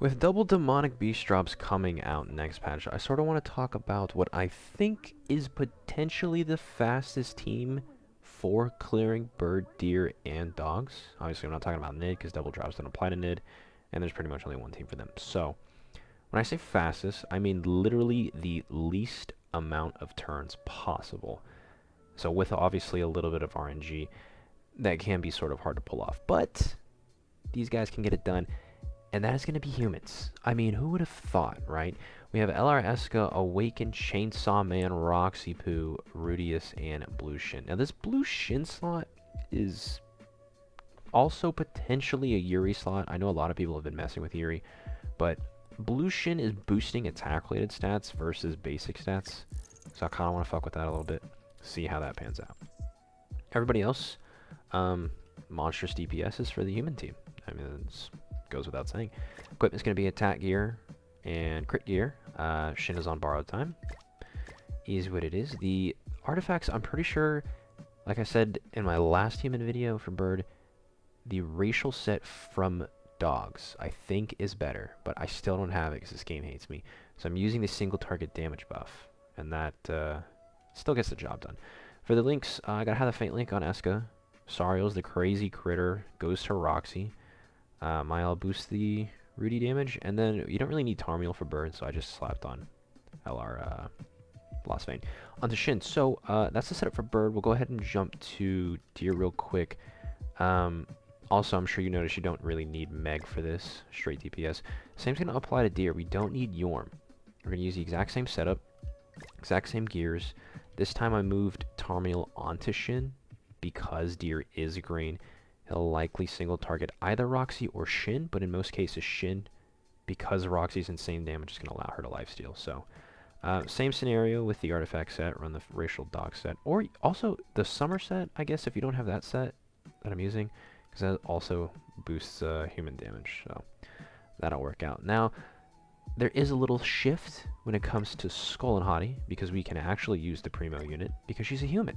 With double demonic beast drops coming out next patch, I sort of want to talk about what I think is potentially the fastest team for clearing bird, deer, and dogs. Obviously, I'm not talking about Nid because double drops don't apply to Nid, and there's pretty much only one team for them. So, when I say fastest, I mean literally the least amount of turns possible. So, with obviously a little bit of RNG, that can be sort of hard to pull off. But these guys can get it done. And that is going to be humans. I mean, who would have thought, right? We have LR Eska, Awakened, Chainsaw Man, Roxy Poo, Rudius, and Blue Shin. Now, this Blue Shin slot is also potentially a Yuri slot. I know a lot of people have been messing with Yuri, but Blue Shin is boosting attack-related stats versus basic stats. So I kind of want to fuck with that a little bit, see how that pans out. Everybody else, monstrous DPS is for the human team. I mean, it's goes without saying. Equipment's going to be attack gear and crit gear. Shin is on borrowed time. Is what it is. The artifacts, I'm pretty sure, like I said in my last human video for Bird, the racial set from dogs, I think, is better, but I still don't have it because this game hates me. So I'm using the single target damage buff, and that still gets the job done. For the links, I gotta have the faint link on Eska. Sariel's the crazy critter, goes to Roxy. Mael boosts the Rudy damage, and then you don't really need Tarmiel for Bird, so I just slapped on LR Lost Vein. Onto Shin. So that's the setup for Bird. We'll go ahead and jump to Deer real quick. Also, I'm sure you notice you don't really need Meg for this, straight DPS. Same's going to apply to Deer. We don't need Yorm. We're going to use the exact same setup, exact same gears. This time I moved Tarmiel onto Shin because Deer is green. He'll likely single target either Roxy or Shin, but in most cases Shin, because Roxy's insane damage is going to allow her to lifesteal. So, same scenario with the artifact set, run the racial dog set, or also the summer set, I guess, if you don't have that set that I'm using, because that also boosts human damage, so that'll work out. Now, there is a little shift when it comes to Skull and Hottie, because we can actually use the Primo unit, because she's a human.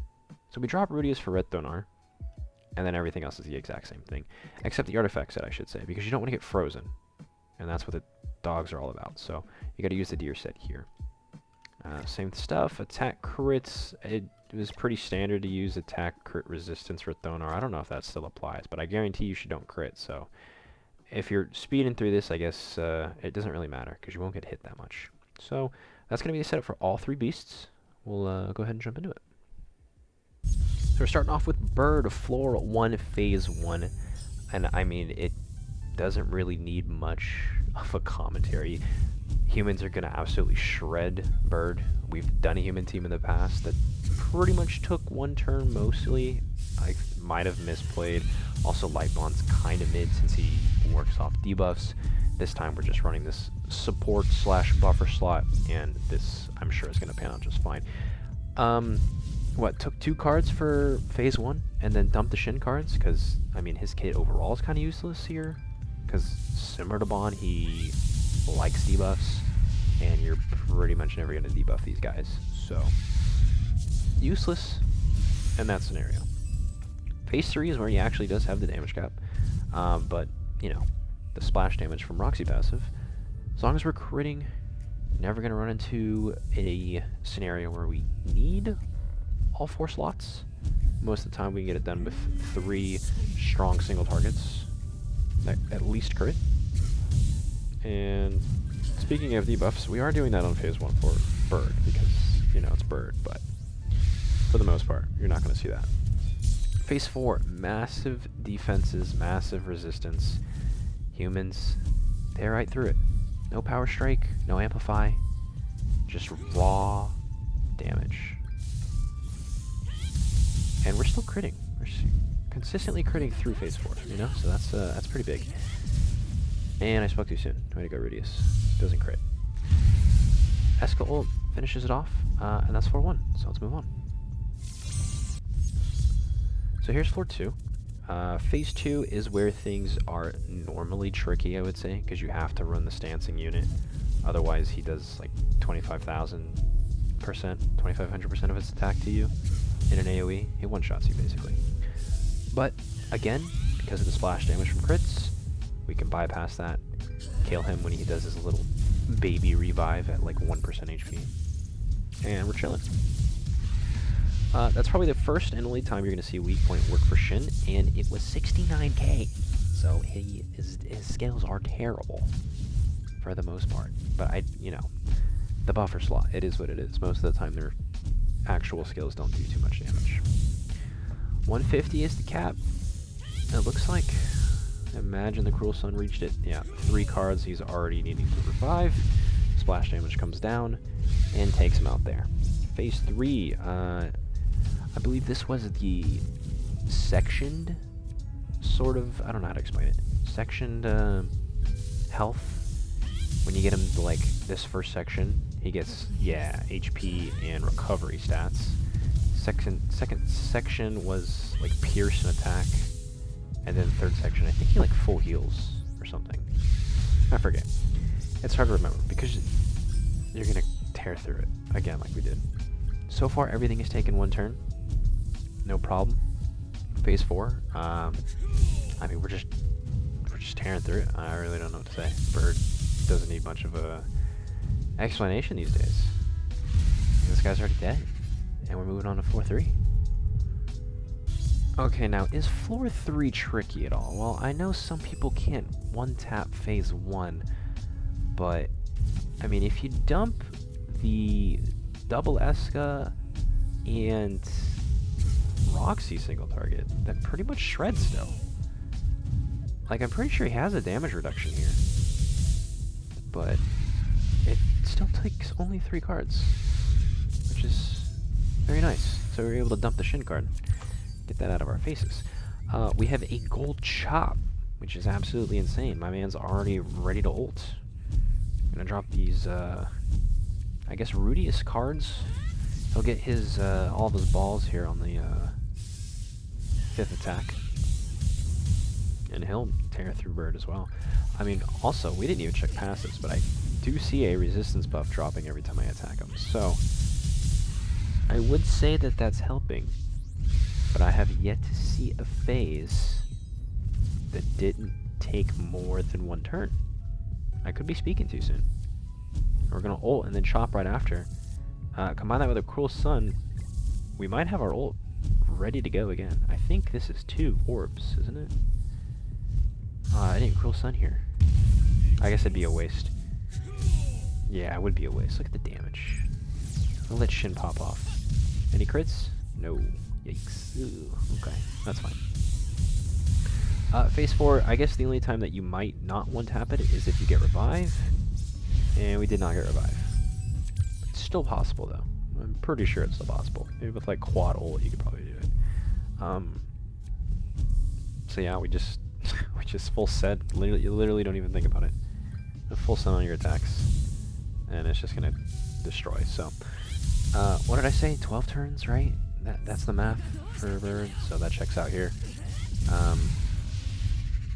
So we drop Rudius for Red Thonar, and then everything else is the exact same thing, except the artifact set, I should say, because you don't want to get frozen, and that's what the dogs are all about. So you got to use the deer set here. Same stuff, attack crits. It was pretty standard to use attack crit resistance for Thonar. I don't know if that still applies, but I guarantee you don't crit. So if you're speeding through this, I guess it doesn't really matter because you won't get hit that much. So that's going to be the setup for all three beasts. We'll go ahead and jump into it. So we're starting off with Bird, Floor 1, Phase 1. And I mean, it doesn't really need much of a commentary. Humans are going to absolutely shred Bird. We've done a human team in the past that pretty much took one turn mostly. I might have misplayed. Also, Lightbond's kind of mid since he works off debuffs. This time we're just running this support / buffer slot, and this, I'm sure, is going to pan out just fine. Took 2 cards for Phase 1, and then dumped the Shin cards, because, I mean, his kit overall is kind of useless here, because similar to Bond, he likes debuffs, and you're pretty much never going to debuff these guys, so useless in that scenario. Phase 3 is where he actually does have the damage cap, but, you know, the splash damage from Roxy passive, as long as we're critting, never going to run into a scenario where we need all 4 slots. Most of the time we can get it done with 3 strong single targets that at least crit. And speaking of debuffs, we are doing that on Phase 1 for Bird because, you know, it's Bird, but for the most part, you're not going to see that. Phase 4, massive defenses, massive resistance. Humans, they're right through it. No power strike, no amplify, just raw damage. And we're still critting. We're consistently critting through Phase 4, you know? So that's pretty big. And I spoke too soon. Way to go, Rudius. Doesn't crit. Eska ult finishes it off, and that's floor 1. So let's move on. So here's floor 2. Phase 2 is where things are normally tricky, I would say, because you have to run the stancing unit. Otherwise, he does like 25,000%, 2,500% of its attack to you in an AoE. He one-shots you, basically. But, again, because of the splash damage from crits, we can bypass that kill him when he does his little baby revive at like 1% HP. And we're chilling. That's probably the first and only time you're going to see weak point work for Shin, and it was 69k. So his scales are terrible for the most part. But you know, the buffer slot, it is what it is. Most of the time their actual skills don't do too much damage. 150 is the cap. It looks like, imagine the Cruel Sun reached it. Yeah, 3 cards, he's already needing to revive. Splash damage comes down and takes him out there. Phase 3, I believe this was the sectioned sort of, I don't know how to explain it, sectioned health. When you get him to like this first section, he gets, yeah, HP and recovery stats. Second section was like pierce and attack, and then third section, I think he like full heals or something. I forget. It's hard to remember because you're gonna tear through it again like we did. So far, everything has taken 1 turn. No problem. Phase 4. I mean, we're just tearing through it. I really don't know what to say. Bird doesn't need much of a explanation these days. This guy's already dead, and we're moving on to floor 3. Okay, now is floor 3 tricky at all? Well, I know some people can't one-tap phase 1, but I mean, if you dump the double Eska and Roxy single target, that pretty much shreds still. Like, I'm pretty sure he has a damage reduction here, but it still takes only 3 cards, which is very nice. So we were able to dump the Shin card, get that out of our faces. We have a gold chop, which is absolutely insane. My man's already ready to ult. I'm gonna drop these, I guess, Rudius cards. He'll get his all of his balls here on the 5th attack, and he'll tear through Bird as well. I mean, also, we didn't even check passives, but I do see a resistance buff dropping every time I attack him, so I would say that that's helping, but I have yet to see a phase that didn't take more than 1 turn. I could be speaking too soon. We're gonna ult and then chop right after. Combine that with a Cruel Sun, we might have our ult ready to go again. I think this is 2 orbs, isn't it? I didn't Cruel Sun here. I guess it'd be a waste. Yeah, it would be a waste. Look at the damage. I'll let Shin pop off. Any crits? No. Yikes. Ooh, okay, that's fine. Phase 4, I guess the only time that you might not one-tap it is if you get revive. And we did not get revive. It's still possible, though. I'm pretty sure it's still possible. Maybe with, like, quad ult, you could probably do it. So yeah, we just full set. You literally don't even think about it. A full set on your attacks, and it's just gonna destroy. So, what did I say? 12 turns, right? That's the math for Bird, so that checks out here.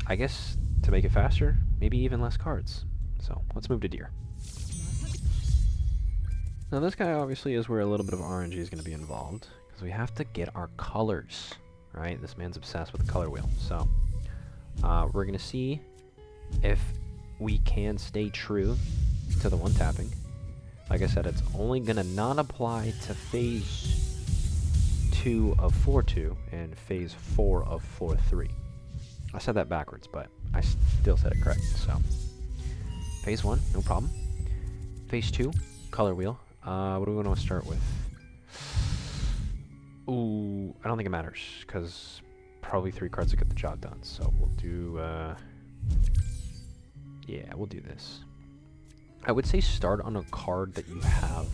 I guess to make it faster, maybe even less cards. So let's move to Deer. Now this guy obviously is where a little bit of RNG is going to be involved, because we have to get our colors, right? This man's obsessed with the color wheel. So we're going to see if we can stay true to the one-tapping. Like I said, it's only going to not apply to phase 2 of floor 2 and phase 4 of floor 3. I said that backwards, but I still said it correct, so. Phase 1, no problem. Phase 2, color wheel. What do we want to start with? Ooh, I don't think it matters, because probably 3 cards will get the job done, so we'll do, yeah, we'll do this. I would say start on a card that you have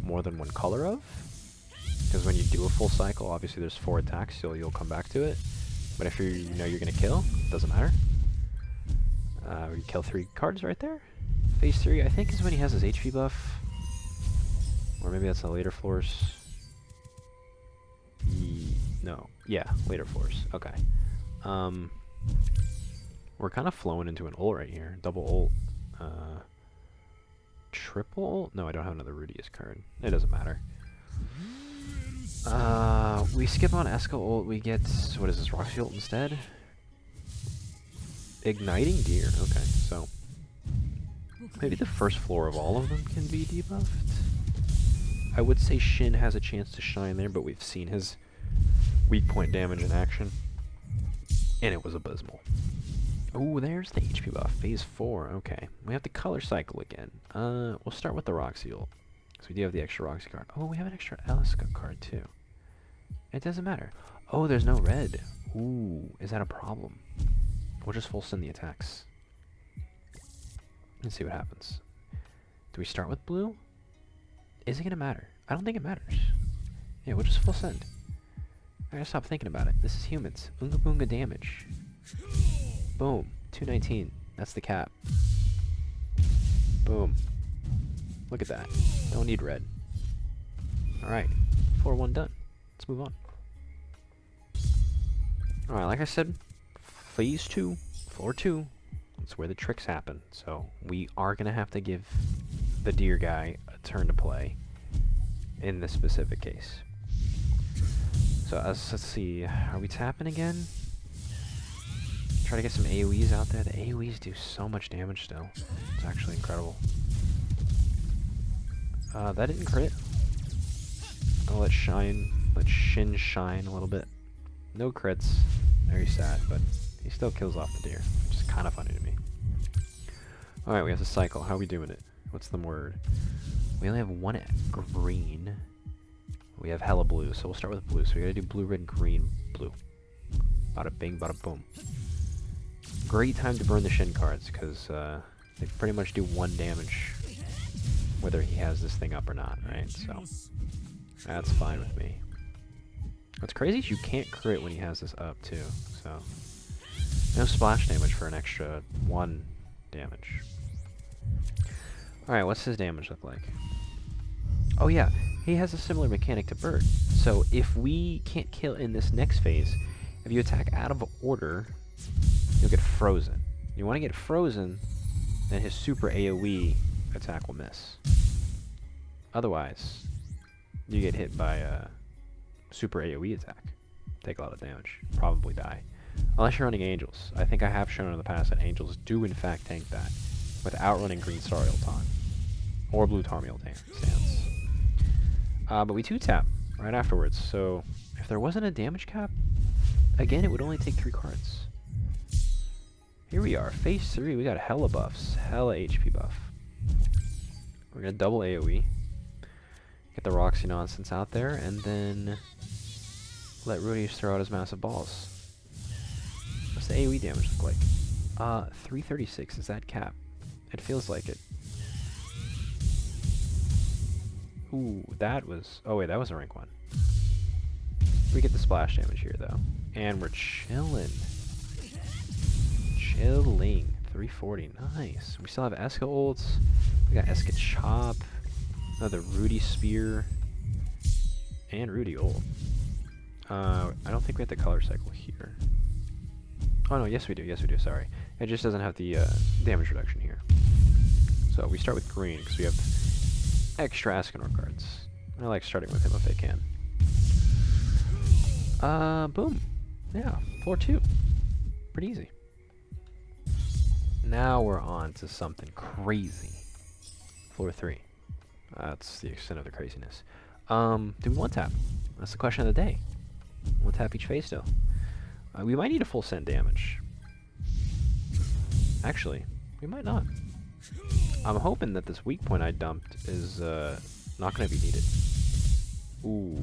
more than 1 color of, because when you do a full cycle, obviously there's 4 attacks, so you'll come back to it. But if you know you're gonna kill, doesn't matter. We kill 3 cards right there. Phase 3, I think, is when he has his HP buff. Or maybe that's the later floors. No. Yeah, later floors. Okay. We're kind of flowing into an ult right here. Double ult. Triple ult? No, I don't have another Rudius card. It doesn't matter. We skip on Eska ult, we get, what is this, Roxy ult instead? Igniting Deer. Okay, so maybe the first floor of all of them can be debuffed. I would say Shin has a chance to shine there, but we've seen his weak point damage in action, and it was abysmal. Oh, there's the HP buff. Phase 4. Okay, we have the color cycle again. We'll start with the Roxy ult. So we do have the extra Roxy card. Oh, we have an extra Eliska card too. It doesn't matter. Oh, there's no red. Ooh, is that a problem? We'll just full send the attacks. Let's see what happens. Do we start with blue? Is it gonna matter? I don't think it matters. Yeah, we'll just full send. I gotta stop thinking about it. This is humans. Oonga boonga damage. Boom. 219. That's the cap. Boom. Look at that. Don't need red. Alright. 4-1 done. Let's move on. Alright, like I said, phase 2, floor 2, that's where the tricks happen. So we are going to have to give the deer guy a turn to play in this specific case. So let's see, are we tapping again? Try to get some AoEs out there. The AoEs do so much damage still. It's actually incredible. That didn't crit. I'll let Shin shine a little bit. No crits. Very sad, but he still kills off the deer, which is kind of funny to me. Alright, we have the cycle. How are we doing it? What's the word? We only have one green. We have hella blue, so we'll start with blue. So we gotta do blue, red, green, blue. Bada bing, bada boom. Great time to burn the Shin cards, because they pretty much do 1 damage whether he has this thing up or not, right? So that's fine with me. What's crazy is you can't crit when he has this up too, so no splash damage for an extra 1 damage. Alright, what's his damage look like? Oh yeah, he has a similar mechanic to Bird. So if we can't kill in this next phase, if you attack out of order, you'll get frozen. You want to get frozen, then his super AoE attack will miss. Otherwise, you get hit by a super AoE attack. Take a lot of damage. Probably die. Unless you're running Angels. I think I have shown in the past that Angels do in fact tank that without running Green Star ult on. Or Blue Tarmiel stance. But we 2-tap right afterwards, so if there wasn't a damage cap, again it would only take 3 cards. Here we are, phase 3, we got hella buffs, hella HP buff. We're gonna double AoE, get the Roxy nonsense out there, and then let Rudy throw out his massive balls. What's the AoE damage look like? 336, is that cap? It feels like it. Ooh, that was... Oh wait, that was a rank 1. We get the splash damage here though. And we're chilling. Chilling. 340, nice. We still have Eska ults. We got Eska Chop. Another Rudy Spear. And Rudy ult. I don't think we have the color cycle here. Oh no, yes we do, sorry. It just doesn't have the damage reduction here. So we start with green because we have extra Askenor cards. I like starting with him if I can. Boom. Yeah, floor 2. Pretty easy. Now we're on to something crazy. Floor 3. That's the extent of the craziness. Do we 1-tap? That's the question of the day. 1-tap each phase still. We might need a full send damage. Actually, we might not. I'm hoping that this weak point I dumped is not going to be needed. Ooh.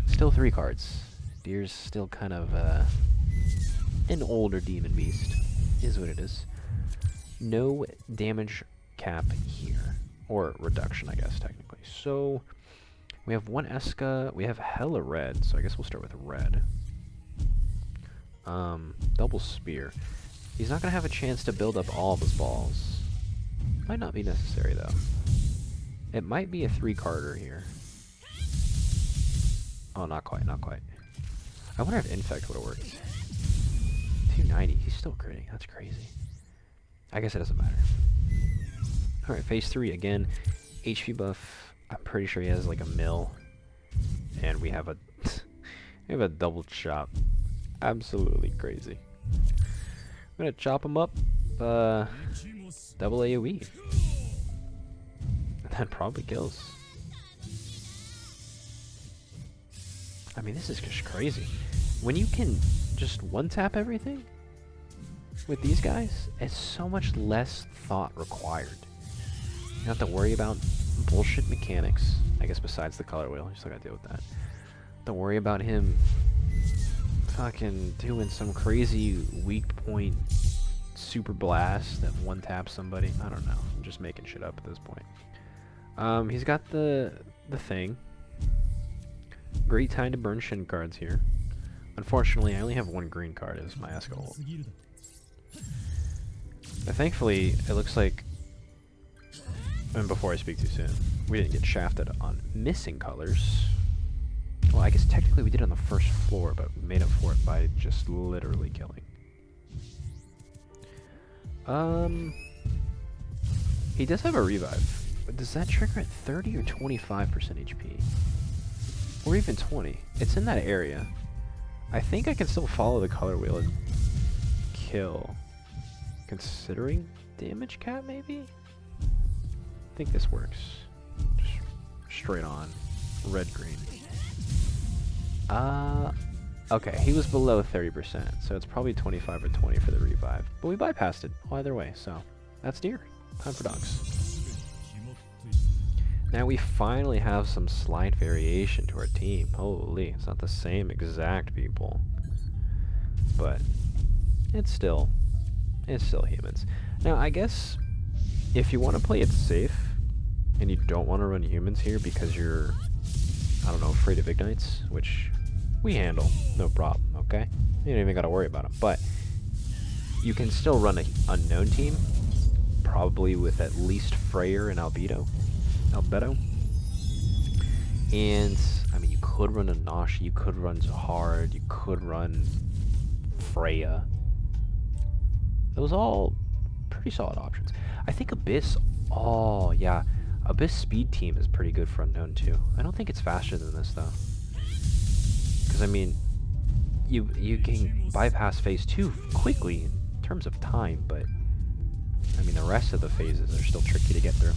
Still 3 cards. Deer's still kind of an older demon beast. Is what it is. No damage cap here. Or reduction, I guess, technically. So, we have 1 Eska. We have hella red, so I guess we'll start with red. Double Spear. He's not going to have a chance to build up all of his balls. Might not be necessary, though. It might be a 3-carder here. Oh, not quite, not quite. I wonder if Infect would have worked. 290, he's still critting, that's crazy. I guess it doesn't matter. Alright, phase 3 again. HP buff, I'm pretty sure he has like a mill. And we have a double chop. Absolutely crazy. gonna chop him up. Double AoE. And that probably kills. I mean, this is just crazy. When you can just one-tap everything with these guys, it's so much less thought required. You don't have to worry about bullshit mechanics. I guess besides the color wheel, you still gotta deal with that. Don't worry about him fucking doing some crazy weak point super blast that one-taps somebody. I don't know. I'm just making shit up at this point. He's got the thing. Great time to burn shin cards here. Unfortunately, I only have one green card as my Escalol. But thankfully, it looks like, and before I speak too soon, we didn't get shafted on missing colors. Well, I guess technically we did on the first floor, but we made up for it by just literally killing. He does have a revive. But does that trigger at 30 or 25% HP? Or even 20? It's in that area. I think I can still follow the color wheel and kill. Considering damage cap, maybe? I think this works. Just straight on. Red-green. Okay, he was below 30%, so it's probably 25 or 20 for the revive. But we bypassed it either way, so that's deer. Time for dogs. Now we finally have some slight variation to our team. Holy, it's not the same exact people. But it's still humans. Now I guess if you want to play it safe and you don't want to run humans here because you're, I don't know, afraid of ignites, which we handle, no problem, okay? You don't even gotta worry about them. But you can still run an unknown team, probably with at least Freyr and Albedo. And, I mean, you could run a Nosh, you could run Zahard, you could run Freya. Those all pretty solid options. I think Abyss, oh yeah, Abyss speed team is pretty good for unknown too. I don't think it's faster than this though. Because, I mean, you can bypass phase 2 quickly in terms of time, but, I mean, the rest of the phases are still tricky to get through.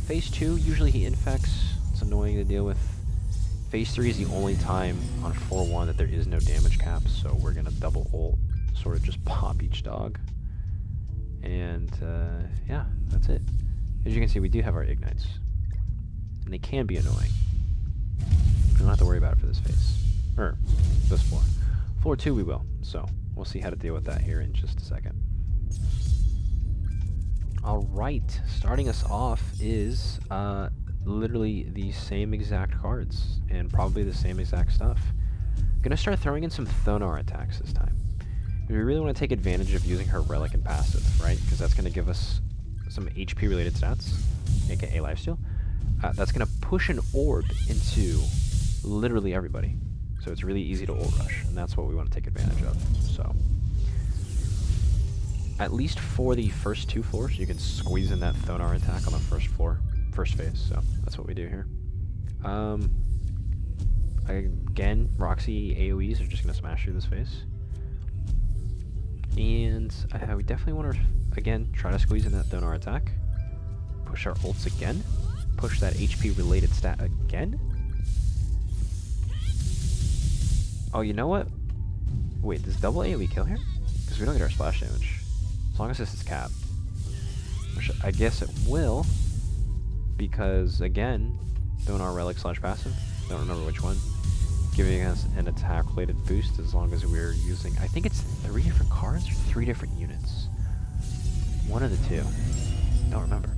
Phase 2, usually he infects. It's annoying to deal with. Phase 3 is the only time on 4-1 that there is no damage cap, so we're going to double ult, sort of just pop each dog. And, yeah, that's it. As you can see, we do have our ignites. And they can be annoying. We don't have to worry about it for this phase. Or, this floor. Floor 2 we will, so we'll see how to deal with that here in just a second. Alright, starting us off is literally the same exact cards, and probably the same exact stuff. Gonna start throwing in some Thonar attacks this time. We really want to take advantage of using her Relic and Passive, right? Because that's gonna give us some HP related stats, aka lifesteal. That's gonna push an orb into literally everybody. So it's really easy to ult rush, and that's what we want to take advantage of. So, at least for the first 2 floors, you can squeeze in that Thonar attack on the first floor, first phase, so that's what we do here. Again, Roxy AoEs are just going to smash through this phase. And we definitely want to, again, try to squeeze in that Thonar attack. Push our ults again. Push that HP-related stat again. Oh, you know what? Wait, does double AoE kill here? Because we don't get our splash damage. As long as this is cap. Which I guess it will. Because, again, Thonar Relic / Passive. Don't remember which one. Giving us an attack-related boost as long as we're using... I think it's 3 different cards or 3 different units. One of the 2. Don't remember.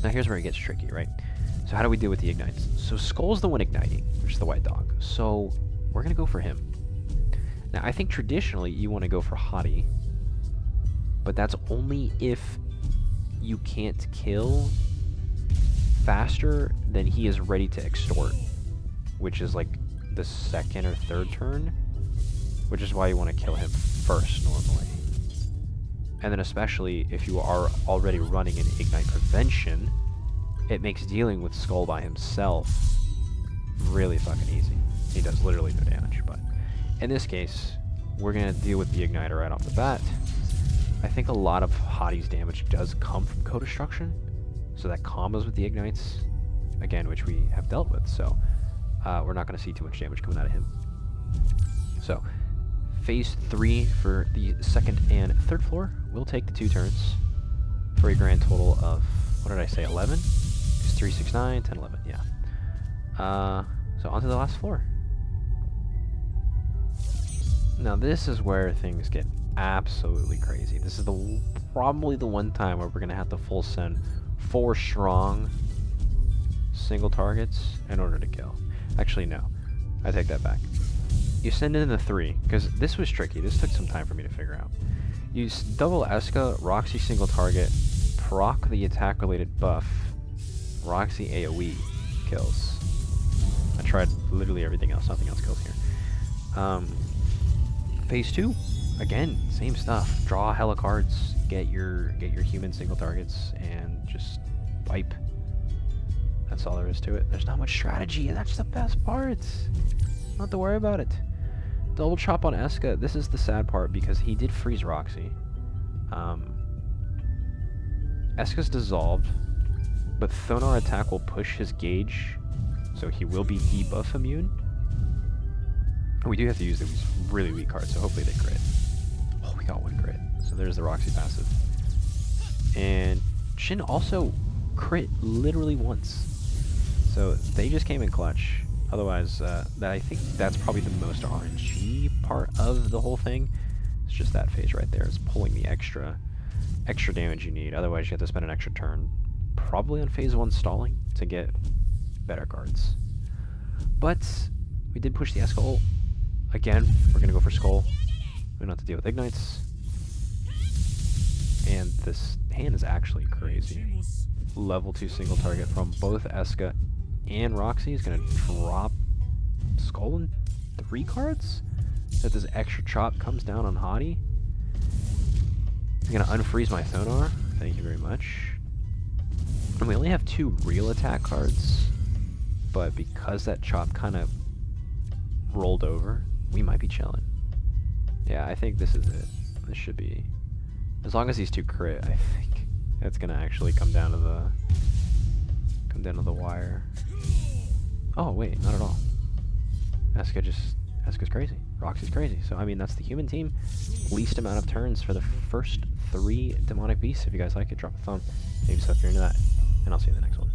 Now here's where it gets tricky, right? So how do we deal with the ignites? So Skull's the one igniting, which is the white dog. So we're going to go for him. Now I think traditionally you want to go for Hottie. But that's only if you can't kill faster than he is ready to extort. Which is like the 2nd or 3rd turn. Which is why you want to kill him first normally. And then especially if you are already running an Ignite Prevention, it makes dealing with Skull by himself really fucking easy. He does literally no damage, but in this case, we're going to deal with the Igniter right off the bat. I think a lot of Hottie's damage does come from co-destruction, so that combos with the Ignites, again, which we have dealt with, so we're not going to see too much damage coming out of him. So, phase 3 for the second and third floor will take the 2 turns for a grand total of, what did I say, 11? It's 3, 6, 9, 10, 11, yeah. So on to the last floor. Now this is where things get absolutely crazy. This is probably the one time where we're going to have to full send 4 strong single targets in order to kill. Actually, no. I take that back. You send in the 3, because this was tricky. This took some time for me to figure out. You double Eska, Roxy single target, proc the attack related buff, Roxy AoE kills. I tried literally everything else, nothing else kills here. Phase 2, again, same stuff. Draw hella cards, get your human single targets, and just wipe. That's all there is to it. There's not much strategy, and that's the best part. Don't have to worry about it. Double chop on Eska. This is the sad part because he did freeze Roxy. Eska's dissolved, but Thonar attack will push his gauge, so he will be debuff immune. We do have to use these really weak cards, so hopefully they crit. Oh, we got 1 crit. So there's the Roxy passive. And Shin also crit literally once. So they just came in clutch. Otherwise, I think that's probably the most RNG part of the whole thing. It's just that phase right there. It's pulling the extra damage you need. Otherwise, you have to spend an extra turn, probably on phase 1 stalling, to get better cards. But we did push the Eska ult. Again, we're going to go for Skull. We don't have to deal with Ignites. And this hand is actually crazy. Level 2 single target from both Eska and Roxy is going to drop Skull in 3 cards? So this extra chop comes down on Hottie. I'm going to unfreeze my Thonar. Thank you very much. And we only have 2 real attack cards. But because that chop kind of rolled over, we might be chilling. Yeah, I think this is it. This should be... As long as these 2 crit, I think it's going to actually come down to the wire. Oh, wait, not at all. Eska's crazy. Roxy's crazy. So, I mean, that's the human team. Least amount of turns for the first 3 demonic beasts. If you guys like it, drop a thumb. Maybe stuff if you're into that. And I'll see you in the next one.